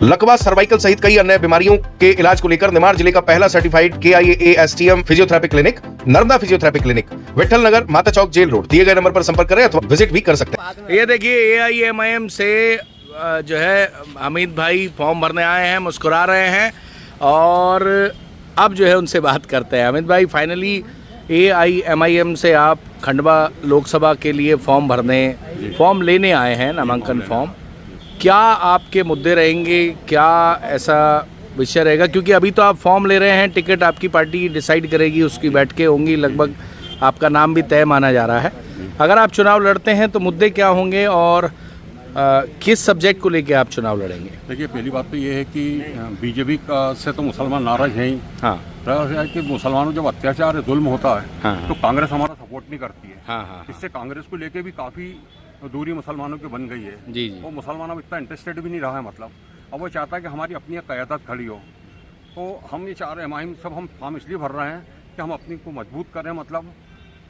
लकवा, सर्वाइकल सहित कई अन्य बीमारियों के इलाज को लेकर निमाड़ जिले का पहला certified KIAASTM physiotherapy clinic Narmada physiotherapy clinic, Vithal Nagar, Mata Chowk, jail road. दिए गए नंबर पर संपर्क करें अथवा विजिट भी कर सकते हैं। ये देखिए AIMIM से जो है हमीद भाई फॉर्म भरने आए हैं, मुस्कुरा रहे हैं और अब जो है उनसे बात करते हैं। हमीद भाई, फाइनली AIMIM से आप खंडवा लोकसभा के लिए फॉर्म लेने आए हैं, नामांकन फॉर्म। क्या आपके मुद्दे रहेंगे, क्या ऐसा विषय रहेगा? क्योंकि अभी तो आप फॉर्म ले रहे हैं, टिकट आपकी पार्टी डिसाइड करेगी, उसकी बैठकें होंगी, लगभग आपका नाम भी तय माना जा रहा है। अगर आप चुनाव लड़ते हैं तो मुद्दे क्या होंगे और किस सब्जेक्ट को लेके आप चुनाव लड़ेंगे? देखिए, पहली बात तो ये है कि बीजेपी का से तो मुसलमान नाराज हैं ही। हाँ, है कि मुसलमानों जब अत्याचार है, जुल्म होता है, हाँ, तो कांग्रेस हमारा सपोर्ट नहीं करती है। हाँ, इससे कांग्रेस को लेके भी काफ़ी दूरी मुसलमानों की बन गई है। जी। वो मुसलमान अब इतना इंटरेस्टेड भी नहीं रहा है, मतलब अब वो चाहता है कि हमारी अपनी क़यादत खड़ी हो। तो हम ये चाह रहे हैं, माहिम सब हम फॉर्म इसलिए भर रहे हैं कि हम अपनी को मजबूत करें, मतलब।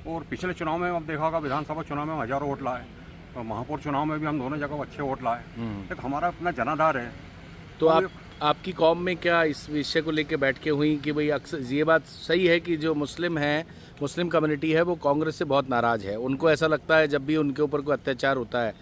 और पिछले चुनाव में अब देखा होगा, विधानसभा चुनाव में हज़ारों वोट लाए और महापौर चुनाव में भी हम दोनों जगह अच्छे वोट लाए। एक हमारा अपना जनाधार है। तो आपकी कौम में क्या इस विषय को लेकर बैठकें हुई कि भाई अक्सर ये बात सही है कि जो मुस्लिम कम्युनिटी है वो कांग्रेस से बहुत नाराज़ है? उनको ऐसा लगता है जब भी उनके ऊपर कोई अत्याचार होता है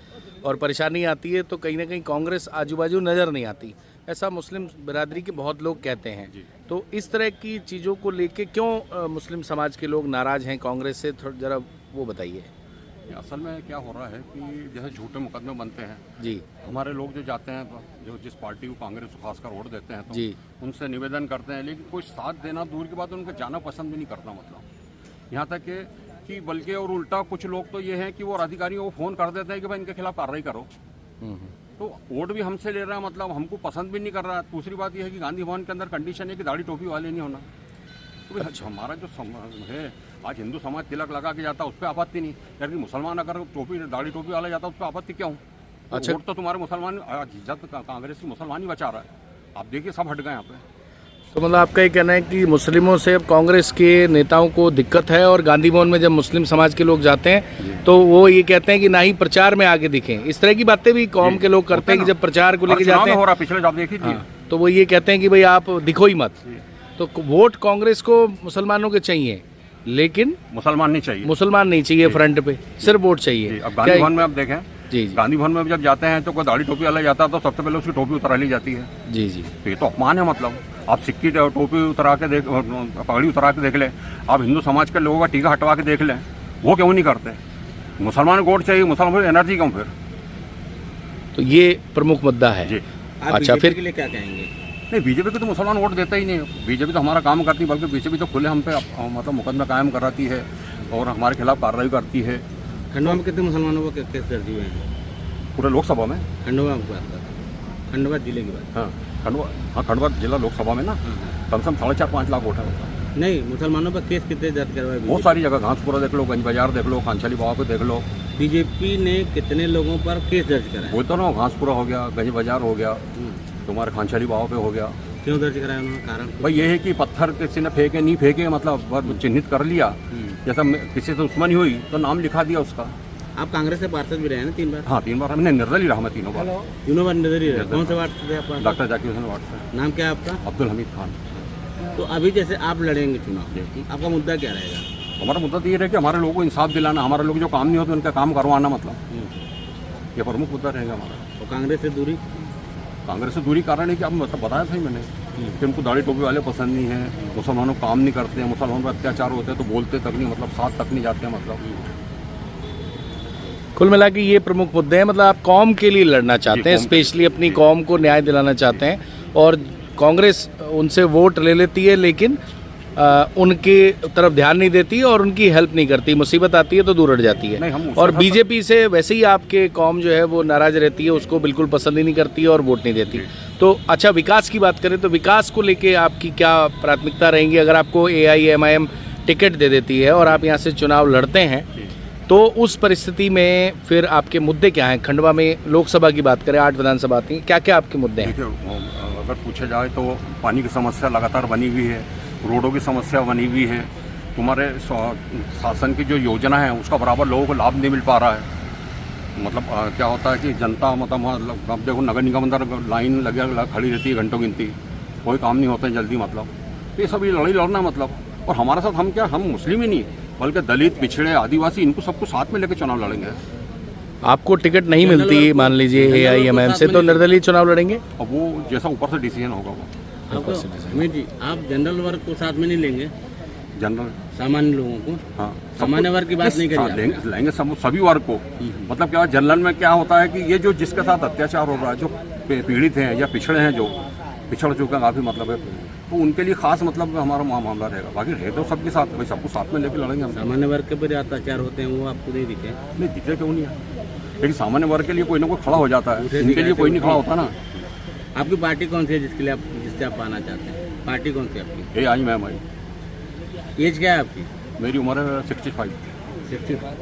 और परेशानी आती है तो कहीं ना कहीं कांग्रेस आजू बाजू नज़र नहीं आती, ऐसा मुस्लिम बिरादरी के बहुत लोग कहते हैं। तो इस तरह की चीज़ों को लेके क्यों मुस्लिम समाज के लोग नाराज़ हैं कांग्रेस से, थोड़ा ज़रा वो बताइए। असल में क्या हो रहा है कि जैसे झूठे मुकदमे बनते हैं जी, हमारे लोग जो जाते हैं, जो जिस पार्टी को कांग्रेस को खासकर वोट देते हैं, तो जी, उनसे निवेदन करते हैं, लेकिन कोई साथ देना दूर की बात, उनको जाना पसंद भी नहीं करता, मतलब यहाँ तक कि बल्कि और उल्टा कुछ लोग तो ये हैं कि वो अधिकारियों को फ़ोन कर देते हैं कि भाई इनके खिलाफ कार्रवाई करो। तो वोट भी हमसे ले रहा है, मतलब हमको पसंद भी नहीं कर रहा है। दूसरी बात यह है कि गांधी भवन के अंदर कंडीशन है कि दाढ़ी टोपी वाले नहीं होना। तो अच्छा, हमारा जो है आज हिंदू समाज तिलक लगा के जाता है, उस पर आपत्ति नहीं, यानी मुसलमान अगर दाढ़ी टोपी वाला जाता है उस पर आपत्ति क्यों? अच्छा, वोट तो तुम्हारे मुसलमान जब कांग्रेस की मुसलमान ही बचा रहा है। आप देखिए, सब हट गए यहाँ पे। तो मतलब आपका ये कहना है कि मुस्लिमों से अब कांग्रेस के नेताओं को दिक्कत है और गांधी भवन में जब मुस्लिम समाज के लोग जाते हैं तो वो ये कहते हैं कि ना ही प्रचार में आगे दिखें। इस तरह की बातें भी कौम के लोग करते हैं कि जब प्रचार को लेकर जाते हैं, हो रहा पिछले जब देखिए, तो वो ये कहते हैं कि भाई आप दिखो ही मत। तो वोट कांग्रेस को मुसलमानों के चाहिए, लेकिन मुसलमान नहीं चाहिए फ्रंट पे, सिर्फ वोट चाहिए। अब गांधी भवन में आप देखें, जी, गांधी भवन में जब जाते हैं तो कोई दाढ़ी टोपी वाला जाता है तो सबसे पहले उसकी टोपी उतरा ली जाती है। जी जी, तो ये तो अपमान है। मतलब आप सिक्की टोपी उतरा के देख, पगड़ी उतरा के देख लें, आप हिंदू समाज के लोगों का टीका हटवा के देख लें, वो क्यों नहीं करते? मुसलमान को वोट चाहिए, मुसलमान एनर्जी क्यों फिर? तो ये प्रमुख मुद्दा है जी। अच्छा, फिर के लिए क्या कहेंगे? नहीं, बीजेपी को तो मुसलमान वोट देता ही नहीं। बीजेपी तो हमारा काम करती है, बल्कि बीजेपी तो खुले हम पे मतलब मुकदमा कायम कराती है और हमारे खिलाफ कार्रवाई करती है। खंडवा में कितने मुसलमानों को केस दर्ज हुए हैं? पूरे लोकसभा में, खंडवा जिले की बात। हाँ, खंडवा जिला लोकसभा में ना कम से कम 4.5-5 लाख वोट है। नहीं, मुसलमानों पर केस कितने दर्ज करवाए? बहुत सारी जगह, घासपुरा देख लो, गंज बाजार देख लो, खानचाली बाबा पे देख लो। बीजेपी ने कितने लोगों पर केस दर्ज कराया? वो तो ना, घासपुरा हो गया, गंज बाजार हो गया, तुम्हारे खानचाली बाबा पे हो गया। क्यों दर्ज कराया उन्होंने? कारण भाई ये है कि पत्थर किसी ने फेंके नहीं फेंके, मतलब चिन्हित कर लिया। जैसा किसी से दुश्मनी हुई तो नाम लिखा दिया उसका। आप कांग्रेस से पार्षद भी रहे हैं ना 3 बार? हाँ, 3 बार। हमने निर्दलीय रहा, मैं तीनों बार निर्दलीय रहे। कौन से वार्ड से थे आप? डॉक्टर जाकिर हुसैन वार्ड से। नाम क्या है आपका? अब्दुल हमीद खान। तो अभी जैसे आप लड़ेंगे चुनाव, आपका मुद्दा क्या रहेगा? हमारा मुद्दा तो ये है कि हमारे लोगों को इंसाफ दिलाना, हमारे लोग जो काम नहीं होते उनका काम करवाना, मतलब ये प्रमुख मुद्दा रहेगा हमारा। और कांग्रेस से दूरी? कांग्रेस से दूरी कारण है कि अब मतलब बताया था ही मैंने कि उनको दाढ़ी टोपी वाले पसंद नहीं है, मुसलमानों को काम नहीं करते हैं, मुसलमानों पर अत्याचार होते हैं तो बोलते तक नहीं, मतलब साथ तक नहीं जाते हैं, मतलब। कुल मिला के ये प्रमुख मुद्दे हैं। मतलब आप कौम के लिए लड़ना चाहते हैं, स्पेशली अपनी कौम को न्याय दिलाना चाहते हैं और कांग्रेस उनसे वोट ले लेती है लेकिन उनके तरफ ध्यान नहीं देती और उनकी हेल्प नहीं करती, मुसीबत आती है तो दूर हट जाती है। और बीजेपी से वैसे ही आपके कौम जो है वो नाराज रहती है, उसको बिल्कुल पसंद ही नहीं करती है और वोट नहीं देती। तो अच्छा, विकास की बात करें तो विकास को लेके आपकी क्या प्राथमिकता रहेंगी? अगर आपको AIMIM टिकट दे देती है और आप यहाँ से चुनाव लड़ते हैं तो उस परिस्थिति में फिर आपके मुद्दे क्या हैं? खंडवा में लोकसभा की बात करें, 8 विधानसभा आती हैं, क्या क्या आपके मुद्दे हैं? अगर पूछा जाए तो पानी की समस्या लगातार बनी हुई है, रोडों की समस्या बनी हुई है, तुम्हारे शासन की जो योजना है उसका बराबर लोगों को लाभ नहीं मिल पा रहा है। मतलब क्या होता है कि जनता मतलब अब देखो नगर निगम अंदर लाइन लगे खड़ी रहती है घंटों गिनती, कोई काम नहीं होता है जल्दी, मतलब तो ये सब ये लड़ाई लड़ना मतलब। और हमारे साथ हम क्या, हम मुस्लिम ही नहीं बल्कि दलित, पिछड़े, आदिवासी, इनको सबको साथ में लेकर चुनाव लड़ेंगे। आपको टिकट नहीं मिलती मान लीजिए AIMM से, तो निर्दलीय चुनाव लड़ेंगे? अब वो जैसा ऊपर से डिसीजन होगा वो। आपको अमित जी, आप जनरल वर्ग को साथ में नहीं लेंगे, जनरल सामान्य लोगों को? हाँ, सामान्य वर्ग की बात नहीं करिए आप। लेंगे सभी वर्ग को। मतलब क्या जनरल में क्या होता है कि ये जो जिसके साथ अत्याचार हो रहा है, जो पीड़ित हैं या पिछड़े हैं, जो पिछड़ चुके हैं काफ़ी मतलब है, तो उनके लिए खास मतलब हमारा मामला रहेगा। बाकी रहे तो सबके साथ, भाई सबको साथ में लेकर लड़ेंगे हम। सामान्य वर्ग के पर अत्याचार होते हैं वो आपको नहीं दिखे? नहीं दिखे क्यों नहीं है, लेकिन सामान्य वर्ग के लिए कोई ना कोई खड़ा हो जाता है, इनके लिए कोई नहीं खड़ा होता ना। आपकी पार्टी कौन सी है जिससे आप पाना चाहते हैं? पार्टी कौन सी है आपकी? AIMM। एज क्या है आपकी? मेरी उम्र है 65। 65।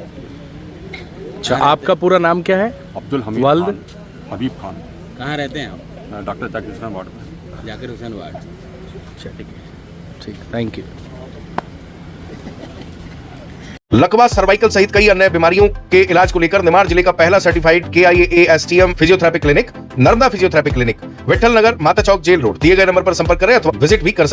अच्छा, आपका पूरा नाम क्या है? अब्दुल हमीद वालिद? खान, हबीब खान। कहाँ रहते हैं आप? डॉक्टर जाकिर हुसैन वार्ड में। जाकिर हुसैन वार्ड। अच्छा ठीक है, ठीक, थैंक यू। लकवा, सर्वाइकल सहित कई अन्य बीमारियों के इलाज को लेकर निमाड़ जिले का पहला certified KIAASTM physiotherapy clinic Narmada physiotherapy clinic, Vithal Nagar, Mata Chowk, jail road. दिए गए नंबर पर संपर्क करें अथवा विजिट भी कर सकते हैं।